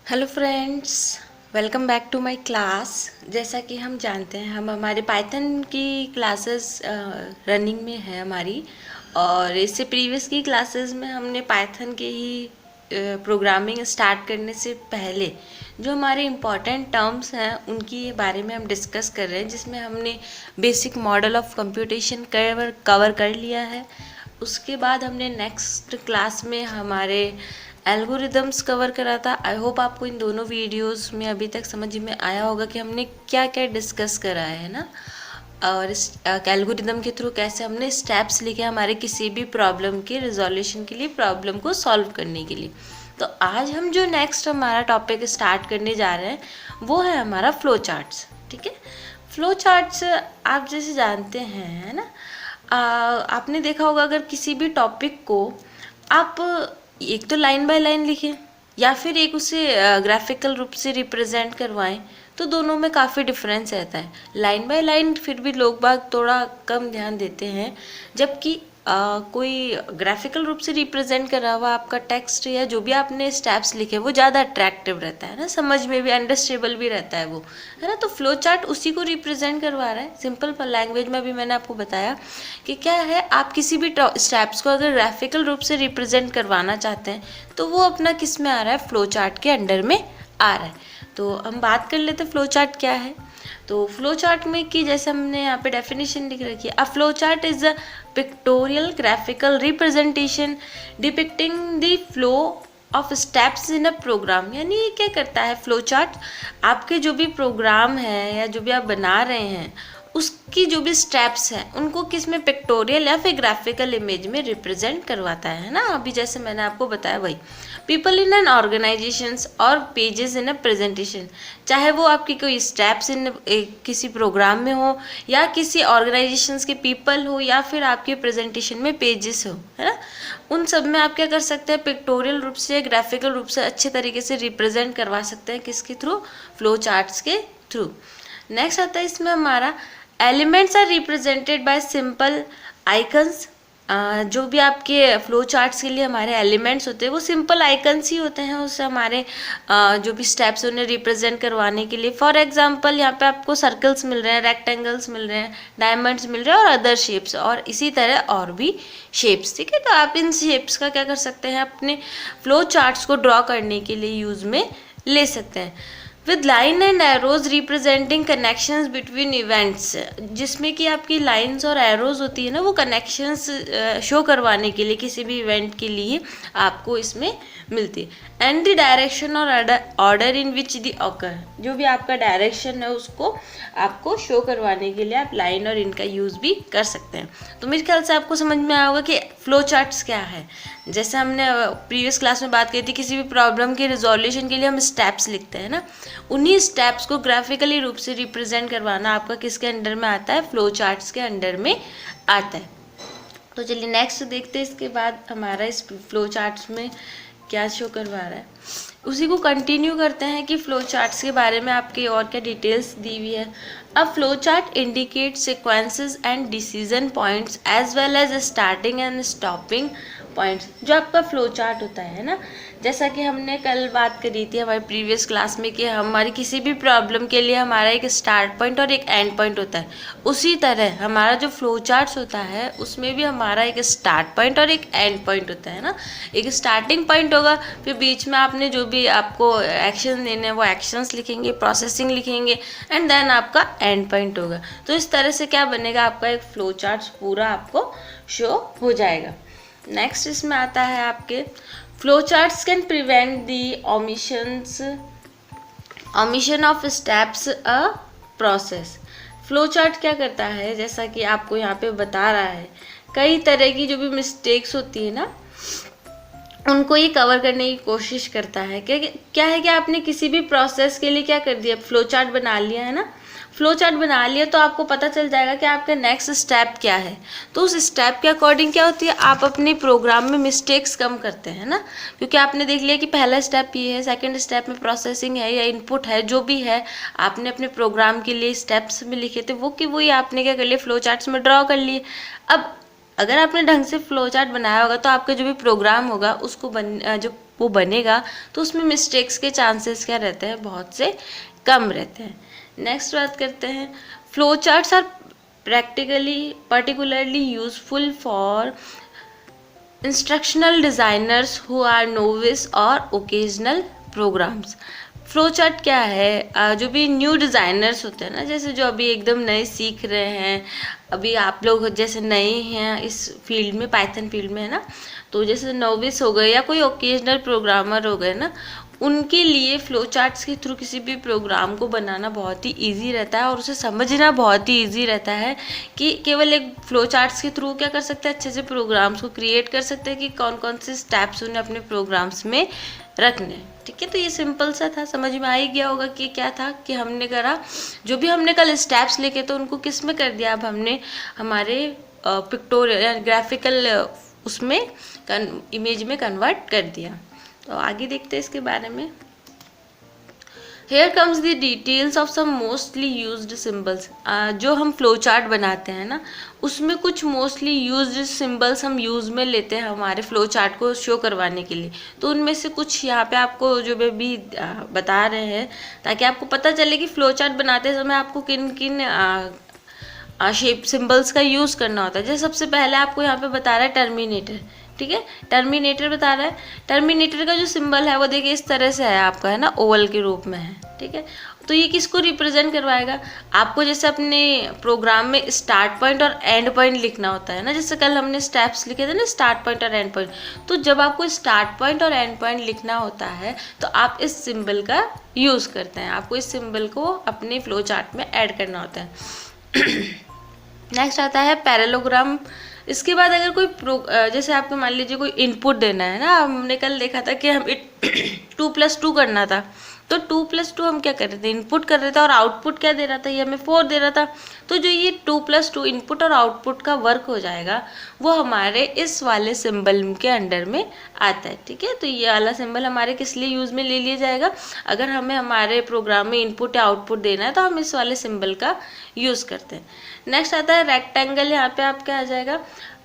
Hello friends, welcome back to my class. जैसा कि हम जानते हैं, हम हमारे पाइथन की क्लासेस रनिंग में है हमारी। और इससे प्रीवियस की क्लासेस में हमने पाइथन के ही प्रोग्रामिंग स्टार्ट करने से पहले जो हमारे इम्पॉर्टेंट टर्म्स हैं उनके बारे में हम डिस्कस कर रहे हैं, जिसमें हमने basic model of computation cover कर लिया है। उसके बाद हमने नेक्स्ट क्लास में हमारे एल्गोरिदम्स कवर करा था। आई होप आपको इन दोनों वीडियोस में अभी तक समझ में आया होगा कि हमने क्या क्या डिस्कस करा है ना, और इस एल्गोरिदम के थ्रू कैसे हमने स्टेप्स लिखे हमारे किसी भी प्रॉब्लम के रिजोल्यूशन के लिए, प्रॉब्लम को सॉल्व करने के लिए। तो आज हम जो नेक्स्ट हमारा टॉपिक स्टार्ट करने जा रहे हैं वो है हमारा फ्लो चार्ट्स। ठीक है, फ्लो चार्ट्स आप जैसे जानते हैं, है ना। आपने देखा होगा, अगर किसी भी टॉपिक को आप एक तो लाइन बाय लाइन लिखें या फिर एक उसे ग्राफिकल रूप से रिप्रेजेंट करवाएं, तो दोनों में काफ़ी डिफरेंस रहता है। लाइन बाय लाइन फिर भी लोग बाग थोड़ा कम ध्यान देते हैं, जबकि कोई ग्राफिकल रूप से रिप्रेजेंट करा हुआ आपका टेक्स्ट या जो भी आपने स्टेप्स लिखे वो ज़्यादा अट्रैक्टिव रहता है ना, समझ में भी अंडरस्टेबल भी रहता है वो, है ना। तो फ्लो चार्ट उसी को रिप्रेजेंट करवा रहा है। सिंपल लैंग्वेज में भी मैंने आपको बताया कि क्या है, आप किसी भी स्टेप्स को अगर ग्राफिकल रूप से रिप्रेजेंट करवाना चाहते हैं तो वो अपना किस में आ रहा है, फ्लो चार्ट के अंडर में आ रहा है। तो हम बात कर लेते हैं फ्लो चार्ट क्या है। तो फ्लो चार्ट में कि जैसे हमने यहाँ पे डेफिनेशन लिख रखी है, a flow chart is a pictorial graphical representation depicting the flow of steps in a program. यानी ये क्या करता है फ्लो चार्ट, आपके जो भी प्रोग्राम है या जो भी आप बना रहे हैं उसकी जो भी स्टेप्स हैं उनको किस में, पिक्टोरियल या फिर ग्राफिकल इमेज में रिप्रेजेंट करवाता है ना। अभी जैसे मैंने आपको बताया वही, पीपल इन एन ऑर्गेनाइजेशंस और पेजेस इन अ प्रेजेंटेशन, चाहे वो आपकी कोई स्टेप्स इन किसी प्रोग्राम में हो या किसी ऑर्गेनाइजेशंस के पीपल हो या फिर आपके प्रेजेंटेशन में पेजेस हो, है ना। उन सब में आप क्या कर सकते हैं, पिक्टोरियल रूप से, ग्राफिकल रूप से अच्छे तरीके से रिप्रेजेंट करवा सकते हैं। किसके थ्रू, फ्लो चार्ट्स के थ्रू। नेक्स्ट आता है इसमें हमारा, elements are represented by simple icons. जो भी आपके फ्लो चार्ट्स के लिए हमारे एलिमेंट्स होते हैं वो सिंपल आइकन्स ही होते हैं, उससे हमारे जो भी स्टेप्स उन्हें रिप्रेजेंट करवाने के लिए। फॉर एग्जांपल यहाँ पे आपको सर्कल्स मिल रहे हैं, रेक्टेंगल्स मिल रहे हैं, डायमंड्स मिल रहे हैं और अदर शेप्स, और इसी तरह और भी शेप्स। ठीक है, तो आप इन शेप्स का क्या कर सकते हैं, अपने फ्लो चार्ट्स को ड्रॉ करने के लिए यूज़ में ले सकते हैं। With line and arrows representing connections between events, जिसमें कि आपकी लाइंस और एरोज होती है ना, वो कनेक्शंस शो करवाने के लिए किसी भी इवेंट के लिए आपको इसमें मिलती है। एंड द डायरेक्शन और order in which the occur, जो भी आपका डायरेक्शन है उसको आपको शो करवाने के लिए आप लाइन और इनका यूज़ भी कर सकते हैं। तो मेरे ख्याल से आपको समझ में आया होगा कि फ्लो चार्ट्स क्या है। जैसे हमने प्रीवियस क्लास में बात की थी, किसी भी प्रॉब्लम के रिजोल्यूशन के लिए हम स्टेप्स लिखते हैं ना, उन्हीं स्टेप्स को ग्राफिकली रूप से रिप्रेजेंट करवाना आपका किसके अंडर में आता है, फ्लो चार्ट्स के अंडर में आता है। तो चलिए नेक्स्ट देखते हैं, इसके बाद हमारा इस फ्लो चार्ट्स में क्या शो करवा रहा है, उसी को कंटिन्यू करते हैं कि फ्लो चार्ट्स के बारे में आपके और क्या डिटेल्स दी हुई है। अब flow chart indicate sequences and decision points as well as starting and stopping points. जो आपका फ्लो चार्ट होता है ना, जैसा कि हमने कल बात करी थी हमारी प्रीवियस क्लास में कि हमारी किसी भी प्रॉब्लम के लिए हमारा एक स्टार्ट पॉइंट और एक एंड पॉइंट होता है, उसी तरह हमारा जो फ्लो चार्ट्स होता है उसमें भी हमारा एक स्टार्ट पॉइंट और एक एंड पॉइंट होता है ना। एक स्टार्टिंग पॉइंट होगा, फिर बीच में आपने जो भी आपको एक्शन देने हैं वो एक्शंस लिखेंगे, प्रोसेसिंग लिखेंगे, एंड देन आपका एंड पॉइंट होगा। तो इस तरह से क्या बनेगा, आपका एक फ्लो चार्ट पूरा आपको शो हो जाएगा। नेक्स्ट इसमें आता है आपके, flow charts can prevent the omission of steps a process. Flow chart क्या करता है, जैसा कि आपको यहाँ पे बता रहा है, कई तरह की जो भी मिस्टेक्स होती है ना उनको ये कवर करने की कोशिश करता है। क्या है कि आपने किसी भी प्रोसेस के लिए क्या कर दिया, फ्लो चार्ट बना लिया है ना, फ्लो चार्ट बना लिया तो आपको पता चल जाएगा कि आपका नेक्स्ट स्टेप क्या है। तो उस स्टेप के अकॉर्डिंग क्या होती है, आप अपने प्रोग्राम में मिस्टेक्स कम करते हैं ना, क्योंकि आपने देख लिया कि पहला स्टेप ये है, सेकंड स्टेप में प्रोसेसिंग है या इनपुट है, जो भी है आपने अपने प्रोग्राम के लिए स्टेप्स में लिखे थे वो कि वही आपने क्या कर लिया, फ्लो चार्ट्स में ड्रॉ कर लिए। अब अगर आपने ढंग से फ्लो चार्ट बनाया होगा तो आपका जो भी प्रोग्राम होगा उसको जो वो बनेगा तो उसमें मिस्टेक्स के चांसेस क्या रहते हैं, बहुत से कम रहते हैं। नेक्स्ट बात करते हैं, flow charts are particularly useful for instructional designers who are novice or occasional programs। Flow chart क्या है, जो भी न्यू डिज़ाइनर्स होते हैं ना, जैसे जो अभी एकदम नए सीख रहे हैं, अभी आप लोग जैसे नए हैं इस फील्ड में, पाइथन फील्ड में है ना, तो जैसे नोविस हो गए या कोई ओकेजनल प्रोग्रामर हो गए ना, उनके लिए फ्लो चार्ट्स के थ्रू किसी भी प्रोग्राम को बनाना बहुत ही इजी रहता है और उसे समझना बहुत ही इजी रहता है कि केवल एक फ्लो चार्ट्स के थ्रू क्या कर सकते हैं, अच्छे से प्रोग्राम्स को क्रिएट कर सकते हैं कि कौन कौन से स्टेप्स उन्हें अपने प्रोग्राम्स में रखने। ठीक है, तो ये सिंपल सा था, समझ में आ ही गया होगा कि क्या था कि हमने करा, जो भी हमने कल स्टेप्स लिखे तो उनको किस में कर दिया, अब हमने हमारे पिक्टोरियल ग्राफिकल उसमें इमेज में कन्वर्ट कर दिया। तो आगे देखते हैं इसके बारे में। Here comes the details of some mostly used symbols। जो हम फ्लो चार्ट बनाते हैं ना, उसमें कुछ मोस्टली यूज्ड सिंबल्स हम यूज़ में लेते हैं हमारे फ्लो चार्ट को शो करवाने के लिए। तो उनमें से कुछ यहाँ पे आपको जो भी बता रहे हैं, ताकि आपको पता चले कि फ्लो चार्ट बनाते समय आपको किन किन शेप सिंबल्स का यूज़ करना होता है। जैसे सबसे पहले आपको यहाँ पे बता रहा है टर्मिनेटर। ठीक है, टर्मिनेटर बता रहा है, टर्मिनेटर का जो सिंबल है वो देखिए इस तरह से है आपका, है ना, ओवल के रूप में है। ठीक है, तो ये किसको रिप्रेजेंट करवाएगा, आपको जैसे अपने प्रोग्राम में स्टार्ट पॉइंट और एंड पॉइंट लिखना होता है ना, जैसे कल हमने स्टेप्स लिखे थे ना, स्टार्ट पॉइंट और एंड पॉइंट, तो जब आपको स्टार्ट पॉइंट और एंड पॉइंट लिखना होता है तो आप इस सिंबल का यूज़ करते हैं, आपको इस सिंबल को अपने फ्लो चार्ट में ऐड करना होता है। नेक्स्ट आता है पैरेललोग्राम। इसके बाद अगर कोई जैसे आपको मान लीजिए कोई इनपुट देना है ना, हमने कल देखा था कि हम 2+2 करना था, तो 2+2 हम क्या कर रहे थे, इनपुट कर रहे थे और आउटपुट क्या दे रहा था, ये हमें 4 दे रहा था। तो जो ये 2+2 इनपुट और आउटपुट का वर्क हो जाएगा वो हमारे इस वाले सिंबल के अंडर में आता है। ठीक है, तो ये वाला सिंबल हमारे किस लिए यूज़ में ले लिया जाएगा, अगर हमें हमारे प्रोग्राम में इनपुट या आउटपुट देना है तो हम इस वाले सिंबल का यूज़ करते हैं। नेक्स्ट आता है रेक्टेंगल। यहाँ पे आप क्या आ जाएगा,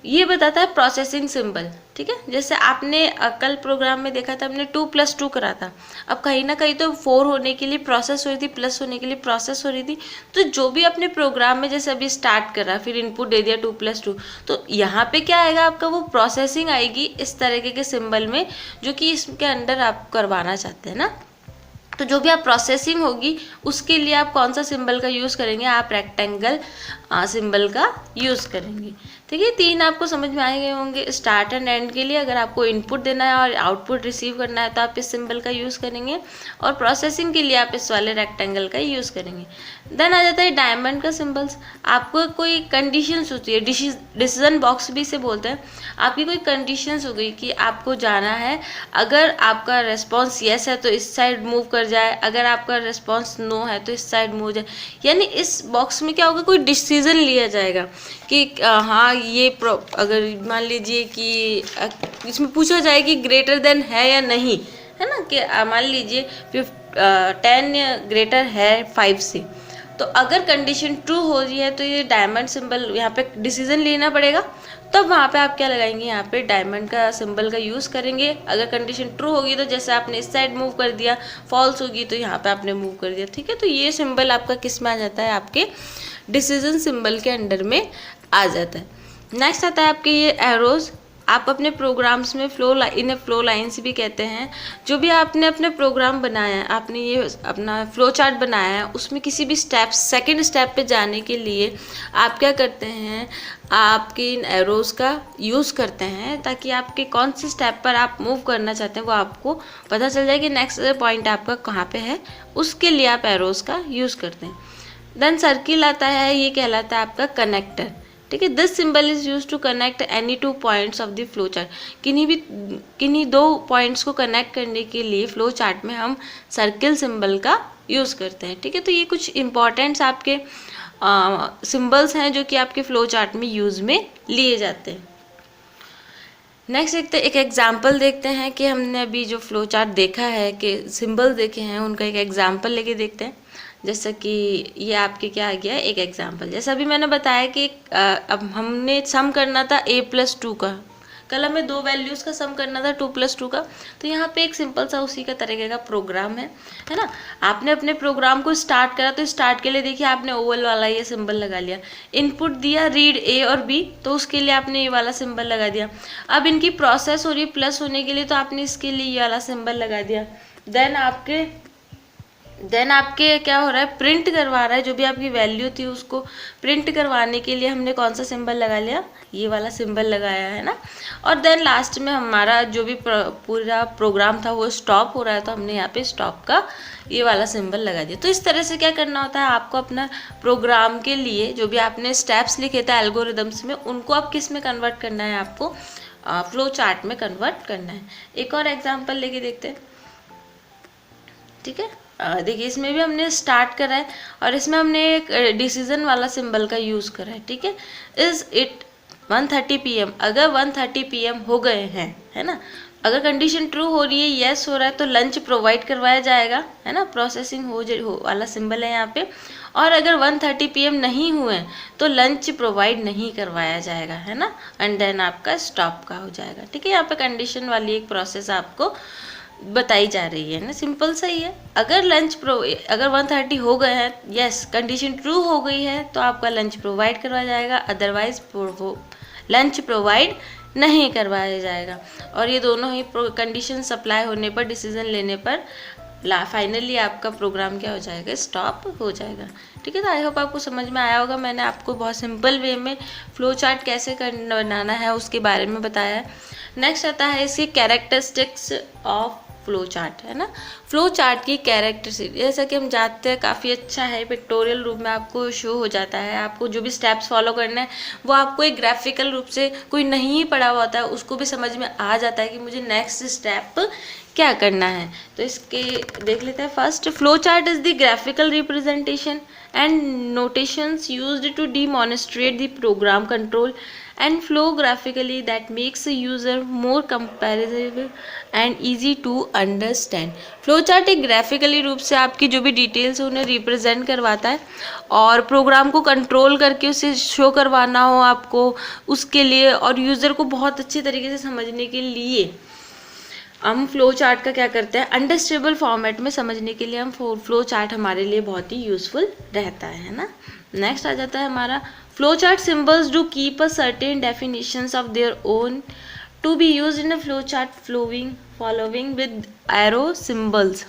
ये बताता है प्रोसेसिंग सिंबल। ठीक है, जैसे आपने कल प्रोग्राम में देखा था, हमने 2+2 करा था, अब कहीं ना कहीं तो 4 होने के लिए प्रोसेस हो रही थी, प्लस होने के लिए प्रोसेस हो रही थी, तो जो भी अपने प्रोग्राम में जैसे अभी स्टार्ट करा, फिर इनपुट दे दिया 2+2, तो यहाँ पे क्या आएगा आपका, वो प्रोसेसिंग आएगी इस तरीके के सिंबल में जो कि इसके अंदर आप करवाना चाहते हैं ना। तो जो भी आप प्रोसेसिंग होगी उसके लिए आप कौन सा सिंबल का यूज़ करेंगे, आप रेक्टेंगल सिंबल का यूज़ करेंगे। ठीक है, 3 आपको समझ में आए गए होंगे। स्टार्ट एंड एंड के लिए अगर आपको इनपुट देना है और आउटपुट रिसीव करना है तो आप इस सिंबल का यूज़ करेंगे, और प्रोसेसिंग के लिए आप इस वाले रेक्टेंगल का यूज़ करेंगे। देन आ जाता है डायमंड का सिंबल्स। आपको कोई कंडीशंस होती है, डिसीजन बॉक्स भी इसे बोलते हैं, आपकी कोई कंडीशंस हो गई कि आपको जाना है, अगर आपका रिस्पॉन्स येस है तो इस साइड मूव कर जाए, अगर आपका रिस्पॉन्स नो है तो इस साइड मूव जाए, यानी इस बॉक्स में क्या होगा, कोई डिसीजन लिया जाएगा कि हाँ ये अगर मान लीजिए कि इसमें पूछा जाए कि ग्रेटर देन है या नहीं, है ना, कि मान लीजिए 10 ग्रेटर है 5 से, तो अगर कंडीशन ट्रू हो रही है तो ये डायमंड सिंबल यहाँ पे डिसीजन लेना पड़ेगा, तब वहाँ पे आप क्या लगाएंगे, यहाँ पे डायमंड का सिंबल का यूज़ करेंगे। अगर कंडीशन ट्रू होगी तो जैसे आपने इस साइड मूव कर दिया, फॉल्स होगी तो यहाँ पे आपने मूव कर दिया। ठीक है, तो ये सिंबल आपका किस में आ जाता है, आपके डिसीजन सिंबल के अंडर में आ जाता है। नेक्स्ट आता है आपके ये एरोज। आप अपने प्रोग्राम्स में इन्हें फ्लो लाइन्स भी कहते हैं। जो भी आपने अपने प्रोग्राम बनाया है, आपने ये अपना फ्लो चार्ट बनाया है, उसमें किसी भी सेकंड स्टेप पे जाने के लिए आप क्या करते हैं, आपके इन एरोज़ का यूज़ करते हैं ताकि आपके कौन से स्टेप पर आप मूव करना चाहते हैं वो आपको पता चल जाए कि नेक्स्ट पॉइंट आपका कहाँ पे है, उसके लिए आप एरोज़ का यूज़ करते हैं। देन सर्किल आता है, ये कहलाता है आपका कनेक्टर। ठीक है, this symbol is use to connect any 2 points of the flow chart. किन्हीं 2 पॉइंट्स को कनेक्ट करने के लिए फ्लो चार्ट में हम सर्किल सिंबल का यूज़ करते हैं। ठीक है, तो ये कुछ इंपॉर्टेंट्स आपके सिंबल्स हैं जो कि आपके फ्लो चार्ट में यूज़ में लिए जाते हैं। नेक्स्ट देखते हैं, एक एग्जाम्पल देखते हैं कि हमने अभी जो फ्लो चार्ट देखा है कि सिंबल देखे हैं, उनका एक एग्जाम्पल लेके देखते हैं। जैसा कि ये आपके क्या आ गया, एक एग्जाम्पल, जैसा अभी मैंने बताया कि अब हमने सम करना था a+2 का, कल हमें दो वैल्यूज़ का सम करना था 2 + 2 का, तो यहाँ पे एक सिंपल सा उसी का तरीके का प्रोग्राम है ना। आपने अपने प्रोग्राम को स्टार्ट करा, तो स्टार्ट के लिए देखिए आपने ओवल वाला ये सिंबल लगा लिया, इनपुट दिया रीड ए और बी, तो उसके लिए आपने ये वाला सिंबल लगा दिया। अब इनकी प्रोसेस हो रही है प्लस होने के लिए, तो आपने इसके लिए ये वाला सिंबल लगा दिया। देन आपके क्या हो रहा है, प्रिंट करवा रहा है, जो भी आपकी वैल्यू थी उसको प्रिंट करवाने के लिए हमने कौन सा सिंबल लगा लिया, ये वाला सिंबल लगाया है ना। और देन लास्ट में हमारा जो भी पूरा प्रोग्राम था वो स्टॉप हो रहा है, तो हमने यहाँ पे स्टॉप का ये वाला सिंबल लगा दिया। तो इस तरह से क्या करना होता है आपको, अपना प्रोग्राम के लिए जो भी आपने स्टेप्स लिखे थे एल्गोरिदम्स में, उनको आप किस में कन्वर्ट करना है, आपको फ्लो चार्ट में कन्वर्ट करना है। एक और एग्जाम्पल लेके देखते हैं, ठीक है। देखिए इसमें भी हमने स्टार्ट करा है और इसमें हमने एक डिसीजन वाला सिंबल का यूज़ करा है, ठीक है। इज़ इट 1:30 PM, अगर 1:30 PM हो गए हैं, है ना, अगर कंडीशन ट्रू हो रही है, येस हो रहा है, तो लंच प्रोवाइड करवाया जाएगा, है ना, प्रोसेसिंग हो वाला सिंबल है यहाँ पे। और अगर 1:30 PM नहीं हुए तो लंच प्रोवाइड नहीं करवाया जाएगा, है ना, एंड देन आपका स्टॉप का हो जाएगा, ठीक है। यहाँ पे कंडीशन वाली एक प्रोसेस आपको बताई जा रही है ना, सिंपल सा ही है। अगर अगर 1:30 हो गए हैं, यस कंडीशन ट्रू हो गई है, तो आपका लंच प्रोवाइड करवाया जाएगा, अदरवाइज लंच प्रोवाइड नहीं करवाया जाएगा। और ये दोनों ही कंडीशन सप्लाई होने पर, डिसीजन लेने पर फाइनली आपका प्रोग्राम क्या हो जाएगा, स्टॉप हो जाएगा, ठीक है। तो आई होप आपको समझ में आया होगा। मैंने आपको बहुत सिंपल वे में फ्लो चार्ट कैसे बनाना है उसके बारे में बताया है। नेक्स्ट आता है इसकी कैरेक्टरिस्टिक्स ऑफ फ्लो चार्ट, है ना। फ्लो चार्ट की कैरेक्टरिस्टिक, जैसा कि हम जानते हैं, काफ़ी अच्छा है, पिक्टोरियल रूप में आपको शो हो जाता है। आपको जो भी स्टेप्स फॉलो करना है वो आपको एक ग्राफिकल रूप से, कोई नहीं पढ़ा हुआ होता है उसको भी समझ में आ जाता है कि मुझे नेक्स्ट स्टेप क्या करना है। तो इसके देख लेते हैं। First, flow chart is the graphical representation and notations used to demonstrate the program control and flow graphically that makes the user more comprehensible and easy to understand। Flow chart एक graphically रूप से आपकी जो भी details है उन्हें represent करवाता है, और प्रोग्राम को कंट्रोल करके उसे शो करवाना हो आपको, उसके लिए, और यूज़र को बहुत अच्छे तरीके से समझने के लिए हम फ्लो चार्ट का क्या करते हैं, अंडरस्टैंडेबल फॉर्मेट में समझने के लिए हम फ्लो चार्ट हमारे लिए बहुत ही यूज़फुल रहता है ना। नेक्स्ट आ जाता है हमारा flow chart symbols do keep a certain definitions of their own to be use in a flow chart following with arrow symbols.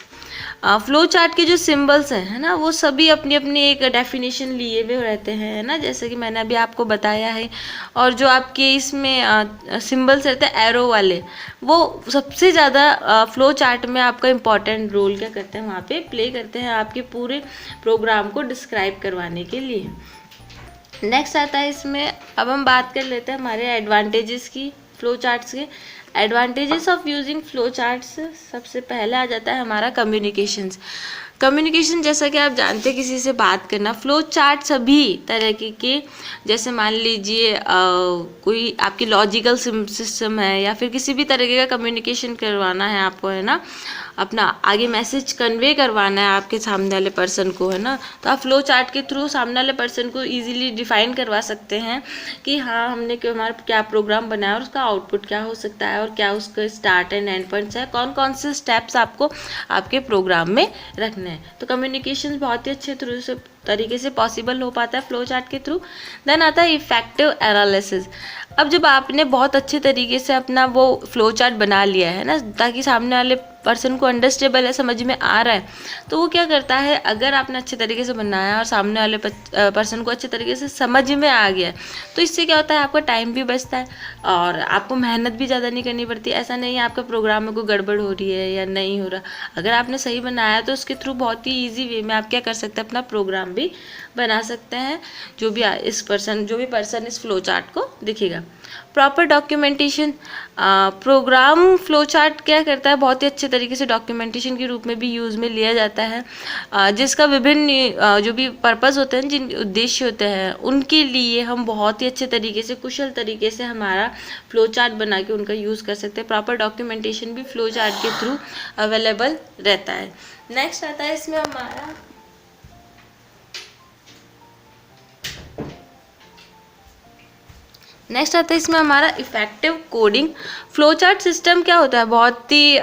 Flow chart के जो सिम्बल्स हैं, है ना, वो सभी अपनी अपनी एक डेफिनेशन लिए हुए रहते हैं, है ना, जैसे कि मैंने अभी आपको बताया है। और जो आपके इसमें सिम्बल्स रहते हैं एरो वाले, वो सबसे ज़्यादा फ्लो चार्ट में आपका इम्पॉर्टेंट रोल क्या करते हैं, वहाँ पे प्ले करते हैं आपके पूरे प्रोग्राम को डिस्क्राइब करवाने के लिए। नेक्स्ट आता है इसमें, अब हम बात कर लेते हैं हमारे एडवांटेजेस की, फ्लो चार्ट्स के advantages of using flow charts. सबसे पहले आ जाता है हमारा कम्युनिकेशंस। कम्युनिकेशन, जैसा कि आप जानते हैं, किसी से बात करना। फ्लो चार्ट सभी तरह के, जैसे मान लीजिए कोई आपकी लॉजिकल सिस्टम है या फिर किसी भी तरीके का कम्युनिकेशन करवाना है आपको, है ना, अपना आगे मैसेज कन्वे करवाना है आपके सामने वाले पर्सन को, है ना, तो आप फ्लो चार्ट के थ्रू सामने वाले पर्सन को इजीली डिफाइन करवा सकते हैं कि हाँ हमने हमारा क्या प्रोग्राम बनाया और उसका आउटपुट क्या हो सकता है और क्या उसका स्टार्ट एंड एंड पॉइंट्स है, कौन कौन से स्टेप्स आपको आपके प्रोग्राम में रखने हैं। तो कम्युनिकेशन बहुत ही अच्छे थ्रू से तरीके से पॉसिबल हो पाता है फ्लो चार्ट के थ्रू। देन आता है इफेक्टिव एनालिसिस। अब जब आपने बहुत अच्छे तरीके से अपना वो फ्लो चार्ट बना लिया है ना, ताकि सामने वाले पर्सन को अंडरस्टेबल है, समझ में आ रहा है, तो वो क्या करता है, अगर आपने अच्छे तरीके से बनाया और सामने वाले पर्सन को अच्छे तरीके से समझ में आ गया, तो इससे क्या होता है, आपका टाइम भी बचता है और आपको मेहनत भी ज़्यादा नहीं करनी पड़ती। ऐसा नहीं है आपका प्रोग्राम में कोई गड़बड़ हो रही है या नहीं हो रहा, अगर आपने सही बनाया तो उसके थ्रू बहुत ही ईजी वे में आप क्या कर सकते हैं, अपना प्रोग्राम भी बना सकते हैं, जो भी पर्सन इस फ्लो चार्ट को दिखेगा। Proper documentation, program flow chart क्या करता है, बहुत ही अच्छे तरीके से डॉक्यूमेंटेशन के रूप में भी यूज़ में लिया जाता है, जिसका विभिन्न जो भी पर्पस होते हैं, जिन उद्देश्य होते हैं, उनके लिए हम बहुत ही अच्छे तरीके से, कुशल तरीके से हमारा फ्लो चार्ट बना के उनका यूज़ कर सकते हैं। प्रॉपर डॉक्यूमेंटेशन भी फ्लो चार्ट के थ्रू अवेलेबल रहता है। नेक्स्ट आता है इसमें हमारा नेक्स्ट आता है इसमें हमारा effective coding. Flow chart system क्या होता है, बहुत ही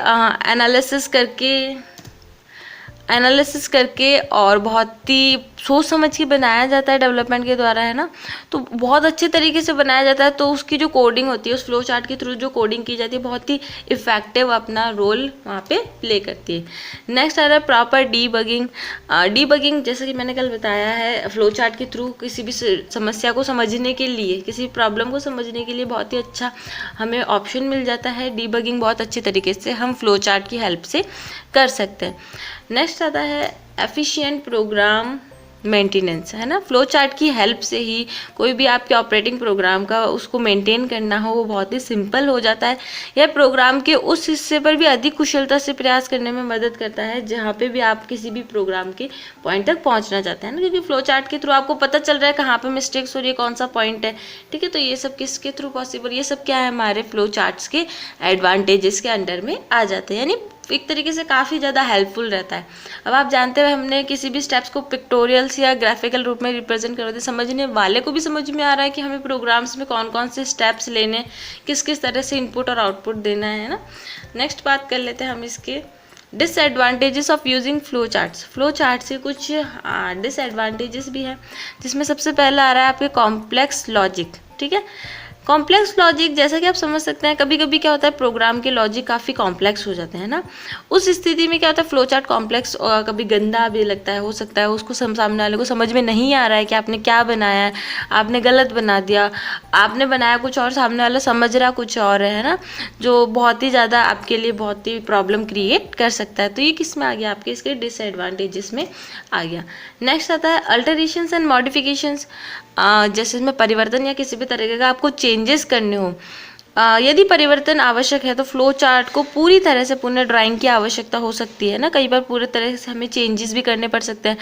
एनालिसिस करके और बहुत ही सोच समझ के बनाया जाता है डेवलपमेंट के द्वारा, है ना। तो बहुत अच्छे तरीके से बनाया जाता है, तो उसकी जो कोडिंग होती है उस फ्लो चार्ट के थ्रू जो कोडिंग की जाती है बहुत ही इफेक्टिव अपना रोल वहाँ पे प्ले करती है। नेक्स्ट आ रहा है प्रॉपर डीबगिंग। डीबगिंग जैसे कि मैंने कल बताया है, फ्लो चार्ट के थ्रू किसी भी समस्या को समझने के लिए, किसी प्रॉब्लम को समझने के लिए बहुत ही अच्छा हमें ऑप्शन मिल जाता है। डीबगिंग बहुत अच्छे तरीके से हम फ्लो चार्ट की हेल्प से कर सकते हैं। नेक्स्ट आता है एफिशिएंट प्रोग्राम मेंटेनेंस, है ना। फ्लो चार्ट की हेल्प से ही कोई भी आपके ऑपरेटिंग प्रोग्राम का उसको मेंटेन करना हो वो बहुत ही सिंपल हो जाता है। यह प्रोग्राम के उस हिस्से पर भी अधिक कुशलता से प्रयास करने में मदद करता है जहाँ पे भी आप किसी भी प्रोग्राम के पॉइंट तक पहुँचना चाहते हैं ना, क्योंकि फ्लो चार्ट के थ्रू आपको पता चल रहा है कहाँ पर मिस्टेक्स हो रही है, कौन सा पॉइंट है, ठीक है। तो ये सब किसके थ्रू पॉसिबल, ये सब क्या है, हमारे फ्लो चार्ट्स के एडवांटेजेस के अंडर में आ जाते हैं, यानी एक तरीके से काफ़ी ज़्यादा हेल्पफुल रहता है। अब आप जानते हैं हमने किसी भी स्टेप्स को पिक्टोरियल्स या ग्राफिकल रूप में रिप्रेजेंट कर देते, समझने वाले को भी समझ में आ रहा है कि हमें प्रोग्राम्स में कौन कौन से स्टेप्स लेने, किस किस तरह से इनपुट और आउटपुट देना है ना। नेक्स्ट बात कर लेते हैं हम इसके disadvantages of using flow charts. Flow chart से कुछ डिसएडवांटेजेस भी हैं, जिसमें सबसे पहला आ रहा है आपके कॉम्प्लेक्स लॉजिक, ठीक है। कॉम्प्लेक्स लॉजिक जैसा कि आप समझ सकते हैं, कभी कभी क्या होता है प्रोग्राम के लॉजिक काफ़ी कॉम्प्लेक्स हो जाते हैं ना। उस स्थिति में क्या होता है फ्लो चार्ट कॉम्प्लेक्स और कभी गंदा भी लगता है, हो सकता है उसको सामने वाले को समझ में नहीं आ रहा है कि आपने क्या बनाया है, आपने गलत बना दिया, आपने बनाया कुछ और सामने वाला समझ रहा कुछ और है ना, जो बहुत ही ज़्यादा आपके लिए बहुत ही प्रॉब्लम क्रिएट कर सकता है। तो ये किस में आ गया, आपके इसके डिसएडवांटेजेस में आ गया। नेक्स्ट आता है अल्टरेशंस एंड मॉडिफिकेशंस। जैसे इसमें परिवर्तन या किसी भी तरीके का आपको चेंजेस करने हो, यदि परिवर्तन आवश्यक है तो फ्लो चार्ट को पूरी तरह से पुनः ड्राइंग की आवश्यकता हो सकती है ना। कई बार पूरे तरह से हमें चेंजेस भी करने पड़ सकते हैं,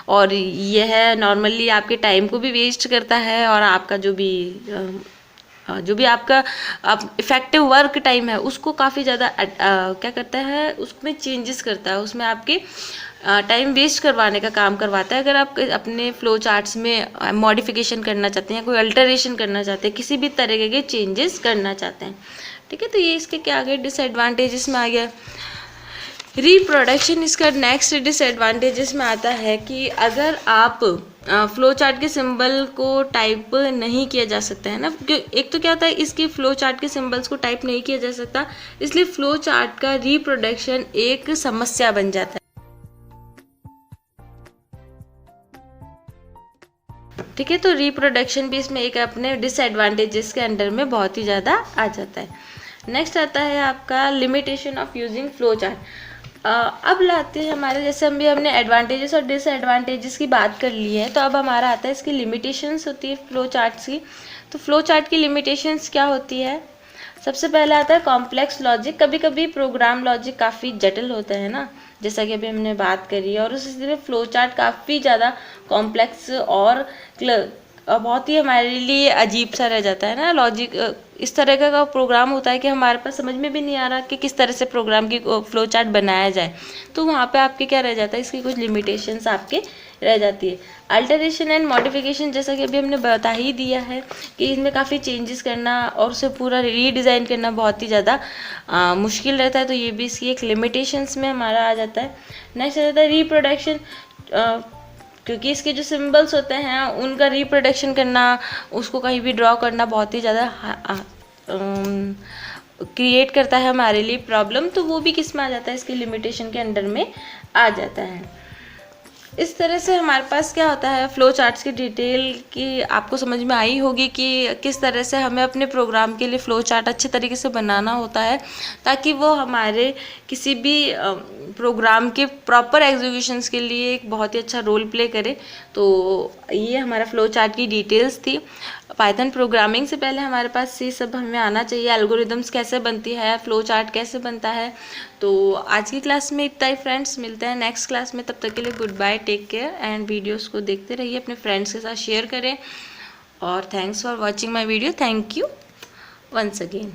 और यह नॉर्मली आपके टाइम को भी वेस्ट करता है, और आपका जो भी आपका इफेक्टिव वर्क टाइम है उसको काफ़ी ज़्यादा क्या करता है, उसमें चेंजेस करता है, उसमें आपके टाइम वेस्ट करवाने का काम करवाता है। अगर आप अपने फ्लो चार्ट्स में मॉडिफिकेशन करना चाहते हैं, कोई अल्टरेशन करना चाहते हैं, किसी भी तरीके के चेंजेस करना चाहते हैं, ठीक है। तो ये इसके क्या आ गए, डिसएडवांटेजेस में आ गया। रिप्रोडक्शन इसका नेक्स्ट डिसएडवांटेजेस में आता है कि अगर आप फ्लो चार्ट के सिंबल को टाइप नहीं किया जा सकता है ना, एक तो क्या होता है इसके फ्लो चार्ट के सिंबल्स को टाइप नहीं किया जा सकता, इसलिए फ्लो चार्ट का रिप्रोडक्शन एक समस्या बन जाता है, ठीक है। तो रिप्रोडक्शन भी इसमें एक अपने डिसएडवांटेजेस के अंडर में बहुत ही ज़्यादा आ जाता है। नेक्स्ट आता है आपका limitation of using flow chart. अब लाते हैं हमारे, जैसे हमने एडवांटेजेस और डिसएडवांटेजेस की बात कर ली है, तो अब हमारा आता है इसकी लिमिटेशंस होती है फ्लो चार्ट्स की। तो फ्लो चार्ट की लिमिटेशंस क्या होती है, सबसे पहला आता है कॉम्प्लेक्स लॉजिक। कभी कभी प्रोग्राम लॉजिक काफ़ी जटिल होता है ना, जैसा कि अभी हमने बात करी है, और उस स्थिति में फ्लो चार्ट काफ़ी ज़्यादा कॉम्प्लेक्स और बहुत ही हमारे लिए अजीब सा रह जाता है ना। लॉजिक इस तरह का प्रोग्राम होता है कि हमारे पास समझ में भी नहीं आ रहा कि किस तरह से प्रोग्राम की फ्लो चार्ट बनाया जाए, तो वहाँ पे आपके क्या रह जाता है, इसकी कुछ लिमिटेशंस आपके रह जाती है। अल्टरेशन एंड मॉडिफिकेशन जैसा कि अभी हमने बता ही दिया है कि इसमें काफ़ी चेंजेस करना और उसे पूरा रीडिज़ाइन करना बहुत ही ज़्यादा मुश्किल रहता है, तो ये भी इसकी एक लिमिटेशंस में हमारा आ जाता है। नेक्स्ट आ जाता है रिप्रोडक्शन, क्योंकि इसके जो सिंबल्स होते हैं उनका रिप्रोडक्शन करना, उसको कहीं भी ड्रॉ करना बहुत ही ज़्यादा क्रिएट करता है हमारे लिए प्रॉब्लम, तो वो भी किस में आ जाता है, इसकी लिमिटेशन के अंडर में आ जाता है। इस तरह से हमारे पास क्या होता है, फ्लो चार्ट्स की डिटेल की आपको समझ में आई होगी कि किस तरह से हमें अपने प्रोग्राम के लिए फ्लो चार्ट अच्छे तरीके से बनाना होता है, ताकि वो हमारे किसी भी प्रोग्राम के प्रॉपर एग्जीक्यूशंस के लिए एक बहुत ही अच्छा रोल प्ले करे। तो ये हमारा फ्लो चार्ट की डिटेल्स थी। पाइथन प्रोग्रामिंग से पहले हमारे पास ये सब हमें आना चाहिए, एल्गोरिदम्स कैसे बनती है, फ्लो चार्ट कैसे बनता है। तो आज की क्लास में इतना ही फ्रेंड्स, मिलते हैं नेक्स्ट क्लास में, तब तक के लिए goodbye, take care, and videos को देखते रहिए, अपने फ्रेंड्स के साथ शेयर करें, और thanks for watching my video. Thank you once again.